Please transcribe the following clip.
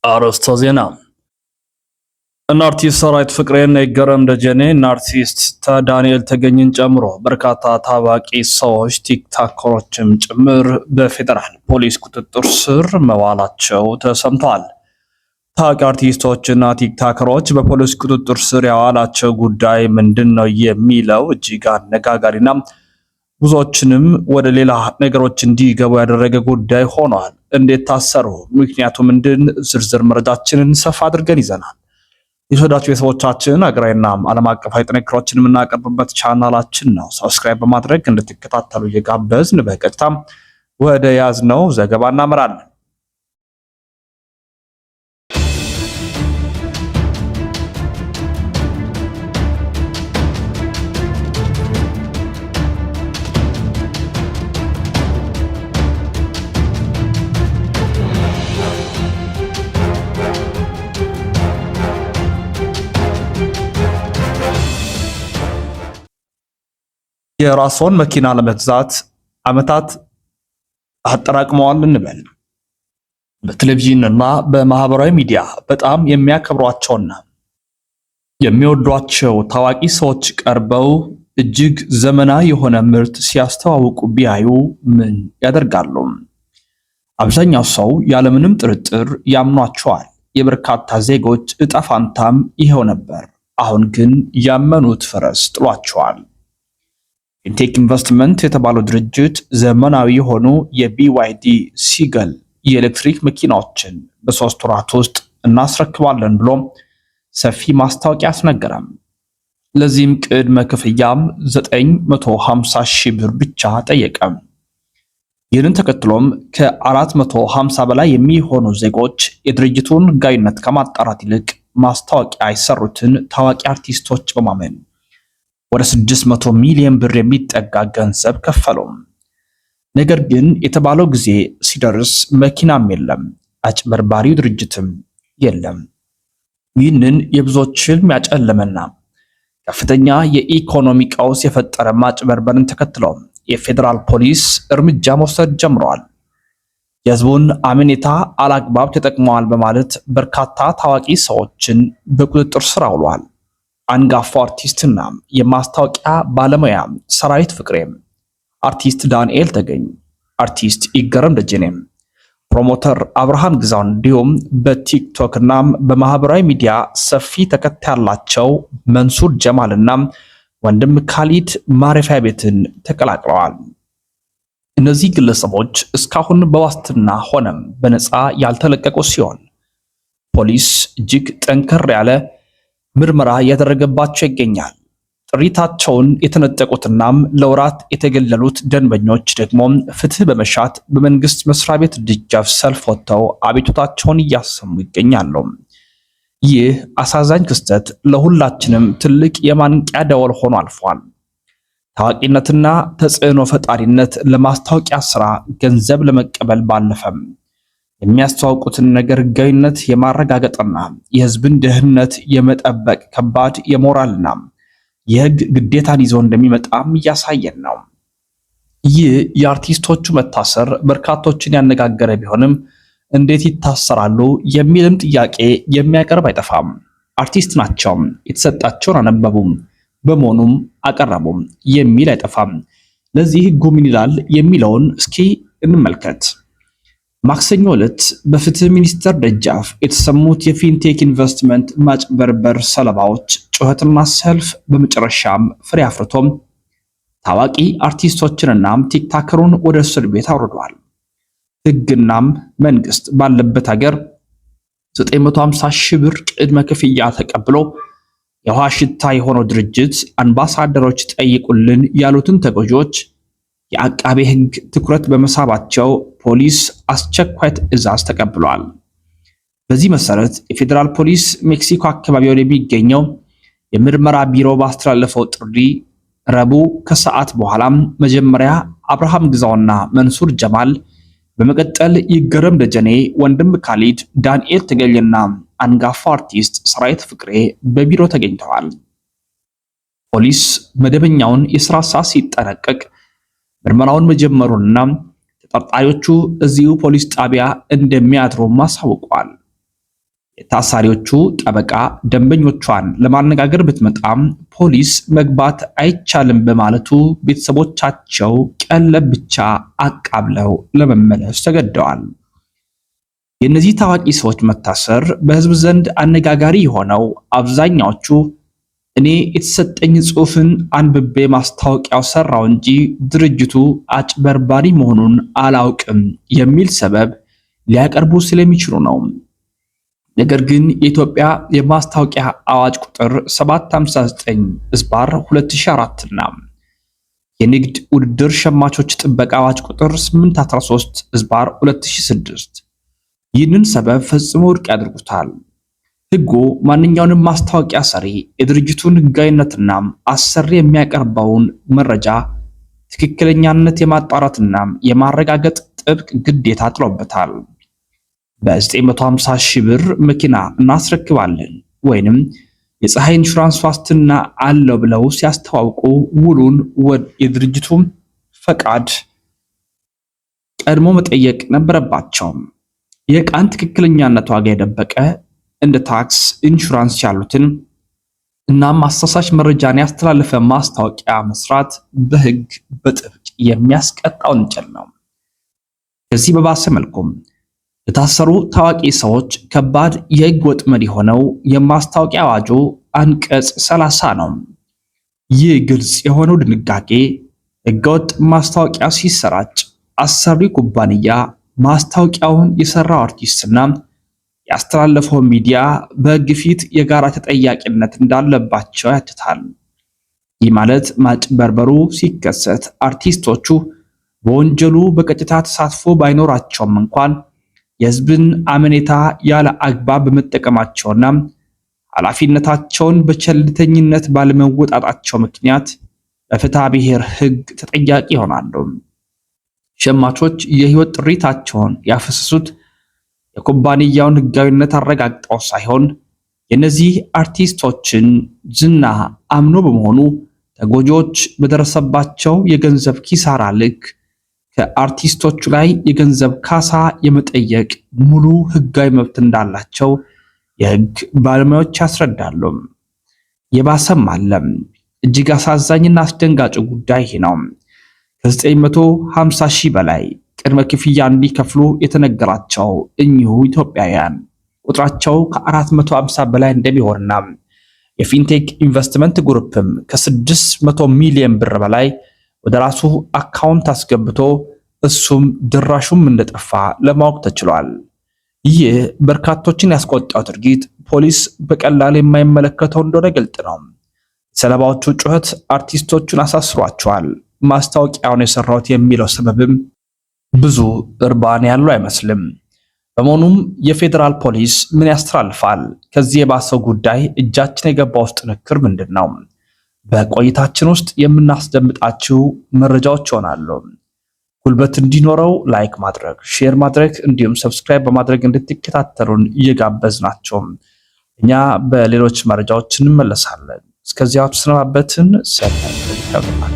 አርዕስተ ዜና። እነ አርቲስት ሰራዊት ፍቅሬና ይገረም ደጀኔ እና አርቲስት ዳንኤል ተገኝን ጨምሮ በርካታ ታዋቂ ሰዎች ቲክቶከሮችም ጭምር በፌዴራል ፖሊስ ቁጥጥር ስር መዋላቸው ተሰምቷል። ታዋቂ አርቲስቶችና ቲክቶከሮች በፖሊስ ቁጥጥር ስር ያዋላቸው ጉዳይ ምንድነው የሚለው እጅግ አነጋጋሪና ብዙዎችንም ወደ ሌላ ነገሮች እንዲገቡ ያደረገ ጉዳይ ሆኗል። እንዴት ታሰሩ? ምክንያቱ ምንድን? ዝርዝር መረጃችንን ሰፋ አድርገን ይዘናል። የተወዳጁ ቤተሰቦቻችን ሀገራዊና ዓለም አቀፋዊ ጥንክሮችን የምናቀርብበት ቻናላችን ነው። ሰብስክራይብ በማድረግ እንድትከታተሉ እየጋበዝን በቀጥታ ወደ ያዝነው ዘገባ እናመራለን። የራስዎን መኪና ለመግዛት ዓመታት አጠራቅመዋል እንበል። በቴሌቪዥንና በማህበራዊ ሚዲያ በጣም የሚያከብሯቸውና የሚወዷቸው ታዋቂ ሰዎች ቀርበው እጅግ ዘመናዊ የሆነ ምርት ሲያስተዋውቁ ቢያዩ ምን ያደርጋሉ? አብዛኛው ሰው ያለምንም ጥርጥር ያምኗቸዋል። የበርካታ ዜጎች እጣ ፋንታም ይሄው ነበር። አሁን ግን ያመኑት ፈረስ ጥሏቸዋል። ኢንቴክ ኢንቨስትመንት የተባለው ድርጅት ዘመናዊ የሆኑ የቢዋይዲ ሲገል የኤሌክትሪክ መኪናዎችን በ3 ወራት ውስጥ እናስረክባለን ብሎ ሰፊ ማስታወቂያ አስነገረም። ለዚህም ቅድመ ክፍያም 950 ሺህ ብር ብቻ ጠየቀ። ይህንን ተከትሎም ከ450 በላይ የሚሆኑ ዜጎች የድርጅቱን ሕጋዊነት ከማጣራት ይልቅ ማስታወቂያ የሰሩትን ታዋቂ አርቲስቶች በማመን ወደ 600 ሚሊዮን ብር የሚጠጋ ገንዘብ ከፈሉ። ነገር ግን የተባለው ጊዜ ሲደርስ መኪናም የለም፣ አጭበርባሪው ድርጅትም የለም። ይህንን የብዙዎች ህልም ያጨለመና ከፍተኛ የኢኮኖሚ ቀውስ የፈጠረ ማጭበርበርን ተከትሎ የፌዴራል ፖሊስ እርምጃ መውሰድ ጀምሯል። የህዝቡን አመኔታ አላግባብ ተጠቅመዋል በማለት በርካታ ታዋቂ ሰዎችን በቁጥጥር ስር አውሏል። አንጋፋው አርቲስትና የማስታወቂያ ባለሙያ ሰራዊት ፍቅሬ፣ አርቲስት ዳንኤል ተገኝ፣ አርቲስት ይገረም ደጀኔ፣ ፕሮሞተር አብርሃም ግዛው እንዲሁም በቲክቶክ እና በማህበራዊ ሚዲያ ሰፊ ተከታይ ያላቸው መንሱር ጀማልና ወንድም ካሊድ ማረፊያ ቤትን ተቀላቅለዋል። እነዚህ ግለሰቦች እስካሁን በዋስትና ሆነም በነፃ ያልተለቀቁ ሲሆን ፖሊስ እጅግ ጠንከር ያለ ምርመራ እያደረገባቸው ይገኛል። ጥሪታቸውን የተነጠቁትናም ለወራት የተገለሉት ደንበኞች ደግሞ ፍትህ በመሻት በመንግስት መስሪያ ቤት ደጃፍ ሰልፍ ወጥተው አቤቱታቸውን እያሰሙ ይገኛሉ። ይህ አሳዛኝ ክስተት ለሁላችንም ትልቅ የማንቂያ ደወል ሆኖ አልፏል። ታዋቂነትና ተጽዕኖ ፈጣሪነት ለማስታወቂያ ስራ ገንዘብ ለመቀበል ባለፈም የሚያስተዋውቁትን ነገር ሕጋዊነት የማረጋገጥና የህዝብን ደህንነት የመጠበቅ ከባድ የሞራልና የህግ ግዴታን ይዞ እንደሚመጣም እያሳየን ነው። ይህ የአርቲስቶቹ መታሰር በርካቶችን ያነጋገረ ቢሆንም እንዴት ይታሰራሉ የሚልም ጥያቄ የሚያቀርብ አይጠፋም። አርቲስት ናቸው፣ የተሰጣቸውን አነበቡም፣ በመሆኑም አቀረቡም የሚል አይጠፋም። ለዚህ ህጉ ምን ይላል የሚለውን እስኪ እንመልከት። ማክሰኞ ዕለት በፍትህ ሚኒስቴር ደጃፍ የተሰሙት የፊንቴክ ኢንቨስትመንት ማጭበርበር ሰለባዎች ጩኸትና ሰልፍ በመጨረሻም ፍሬ አፍርቶም ታዋቂ አርቲስቶችንና ቲክቶከሩን ወደ እስር ቤት አውርዷል። ህግናም መንግስት ባለበት ሀገር 950 ሺህ ብር ቅድመ ክፍያ ተቀብሎ የውሃ ሽታ የሆነው ድርጅት አምባሳደሮች ጠይቁልን ያሉትን ተጎጂዎች የአቃቤ ህግ ትኩረት በመሳባቸው ፖሊስ አስቸኳይ ትዕዛዝ ተቀብሏል። በዚህ መሰረት የፌዴራል ፖሊስ ሜክሲኮ አካባቢ ወደሚገኘው የምርመራ ቢሮ ባስተላለፈው ጥሪ ረቡዕ ከሰዓት በኋላም መጀመሪያ አብርሃም ግዛውና መንሱር ጀማል፣ በመቀጠል ይገረም ደጀኔ፣ ወንድም ካሊድ፣ ዳንኤል ተገኝና አንጋፋ አርቲስት ሰራዊት ፍቅሬ በቢሮ ተገኝተዋል። ፖሊስ መደበኛውን የስራ ሰዓት ሲጠናቀቅ ምርመራውን መጀመሩንና ተጠርጣሪዎቹ እዚሁ ፖሊስ ጣቢያ እንደሚያድሩ ማሳውቋል። የታሳሪዎቹ ጠበቃ ደንበኞቿን ለማነጋገር ብትመጣም ፖሊስ መግባት አይቻልም በማለቱ ቤተሰቦቻቸው ቀለብ ብቻ አቃብለው ለመመለስ ተገደዋል። የእነዚህ ታዋቂ ሰዎች መታሰር በህዝብ ዘንድ አነጋጋሪ የሆነው አብዛኛዎቹ እኔ የተሰጠኝ ጽሑፍን አንብቤ ማስታወቂያው ሰራው እንጂ ድርጅቱ አጭበርባሪ መሆኑን አላውቅም የሚል ሰበብ ሊያቀርቡ ስለሚችሉ ነው። ነገር ግን የኢትዮጵያ የማስታወቂያ አዋጅ ቁጥር 759/2004 እና የንግድ ውድድር ሸማቾች ጥበቃ አዋጅ ቁጥር 813/2006 ይህንን ሰበብ ፈጽሞ ውድቅ ያደርጉታል። ሕጉ ማንኛውንም ማስታወቂያ ሰሪ የድርጅቱን ሕጋዊነትና አሰሪ የሚያቀርበውን መረጃ ትክክለኛነት የማጣራትና የማረጋገጥ ጥብቅ ግዴታ ጥሎበታል። በ950 ሺህ ብር መኪና እናስረክባለን ወይንም የፀሐይ ኢንሹራንስ ዋስትና አለው ብለው ሲያስተዋውቁ ውሉን የድርጅቱ ፈቃድ ቀድሞ መጠየቅ ነበረባቸው። የዕቃን ትክክለኛነት ዋጋ የደበቀ እንደ ታክስ፣ ኢንሹራንስ ያሉትን እናም አሳሳች መረጃን ያስተላለፈ ማስታወቂያ መስራት በሕግ በጥብቅ የሚያስቀጣ ወንጀል ነው። ከዚህ በባሰ መልኩም ለታሰሩ ታዋቂ ሰዎች ከባድ የሕግ ወጥመድ የሆነው የማስታወቂያ አዋጁ አንቀጽ 30 ነው። ይህ ግልጽ የሆነው ድንጋጌ ሕገወጥ ማስታወቂያ ሲሰራጭ አሰሪ ኩባንያ ማስታወቂያውን የሰራው አርቲስትና ያስተላለፈው ሚዲያ በሕግ ፊት የጋራ ተጠያቂነት እንዳለባቸው ያትታል። ይህ ማለት ማጭበርበሩ ሲከሰት አርቲስቶቹ በወንጀሉ በቀጥታ ተሳትፎ ባይኖራቸውም እንኳን የሕዝብን አመኔታ ያለ አግባብ በመጠቀማቸውና ኃላፊነታቸውን በቸልተኝነት ባለመወጣጣቸው ምክንያት በፍትሐ ብሔር ሕግ ተጠያቂ ይሆናሉ። ሸማቾች የህይወት ጥሪታቸውን ያፈሰሱት የኩባንያውን ሕጋዊነት አረጋግጠው ሳይሆን የነዚህ አርቲስቶችን ዝና አምኖ በመሆኑ ተጎጂዎች በደረሰባቸው የገንዘብ ኪሳራ ልክ ከአርቲስቶቹ ላይ የገንዘብ ካሳ የመጠየቅ ሙሉ ሕጋዊ መብት እንዳላቸው የሕግ ባለሙያዎች ያስረዳሉ። የባሰም አለም። እጅግ አሳዛኝና አስደንጋጭ ጉዳይ ይህ ነው። ከ950 ሺህ በላይ ቅድመ ክፍያ እንዲከፍሉ የተነገራቸው እኚሁ ኢትዮጵያውያን ቁጥራቸው ከ450 በላይ እንደሚሆንና የፊንቴክ ኢንቨስትመንት ግሩፕም ከ600 ሚሊዮን ብር በላይ ወደ ራሱ አካውንት አስገብቶ እሱም ድራሹም እንደጠፋ ለማወቅ ተችሏል። ይህ በርካቶችን ያስቆጣው ድርጊት ፖሊስ በቀላል የማይመለከተው እንደሆነ ግልጥ ነው። ሰለባዎቹ ጩኸት አርቲስቶቹን አሳስሯቸዋል። ማስታወቂያውን የሰራሁት የሚለው ሰበብም ብዙ እርባና ያለው አይመስልም። በመሆኑም የፌዴራል ፖሊስ ምን ያስተላልፋል? ከዚህ የባሰው ጉዳይ እጃችን የገባው ጥንክር ምንድን ነው? በቆይታችን ውስጥ የምናስደምጣችሁ መረጃዎች ይሆናሉ። ጉልበት እንዲኖረው ላይክ ማድረግ፣ ሼር ማድረግ እንዲሁም ሰብስክራይብ በማድረግ እንድትከታተሉን እየጋበዝናችሁ እኛ በሌሎች መረጃዎች እንመለሳለን። እስከዚያው ተሰናበትን። ሰላም